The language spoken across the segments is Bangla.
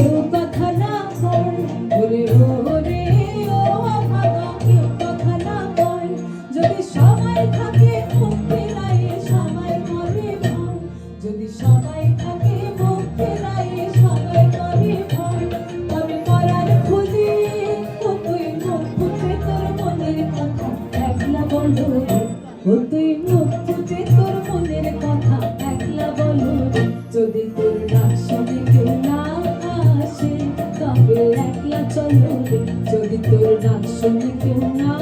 কেউ কথা না কয়, ওরে ওরে ও ভাগা কেউ কথা না কয়। যদি সবাই থাকে মুখ ফেরাইয়ে সবাই করে ভয়, যদি সবাই থাকে মুখ ফেরাইয়ে সবাই করে ভয়। তবে মরার খুঁজে তুই মুখ ফুটে তোর মনের কথা একলা বলো রে, ও তুই মুখ ফুটে তোর মনের কথা একলা বলো রে। যদি তোর ডাক শুনে কেউ না আসে তবে একলা চলো রে, যদি তোর ডাক শুনে কেউ না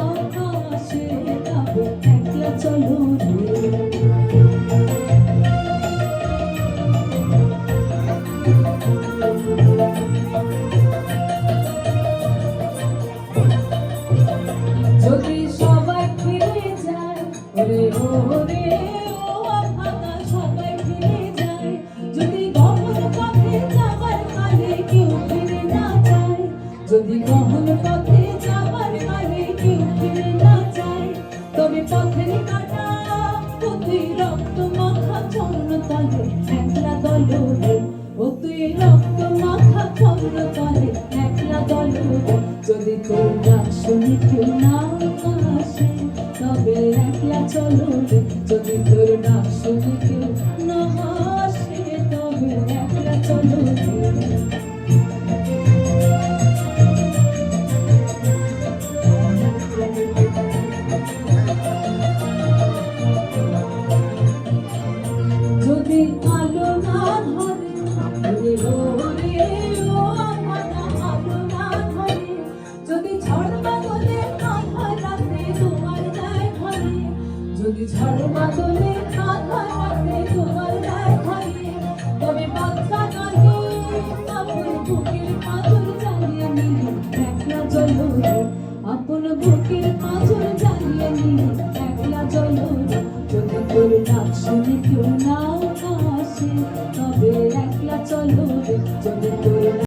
আসে তবে একলা চলো রে। যদি সবাই ফিরে যায়, ওরে ওরে ও ভাগা সবাই ফিরে যায়। যদি গহন পথে যাবার কালে কেউ ফিরে না যায়, যদি গহন পথে যাবার কালে কেউ ফিরে না যায়। তবে পথের কাটা তুই রক্ত মাখা চরণ তলে একলা দলো রে, ও তুই রক্ত মাখা চরণ তলে একলা দলো রে। যদি তোর ডাক শুনে কেউ না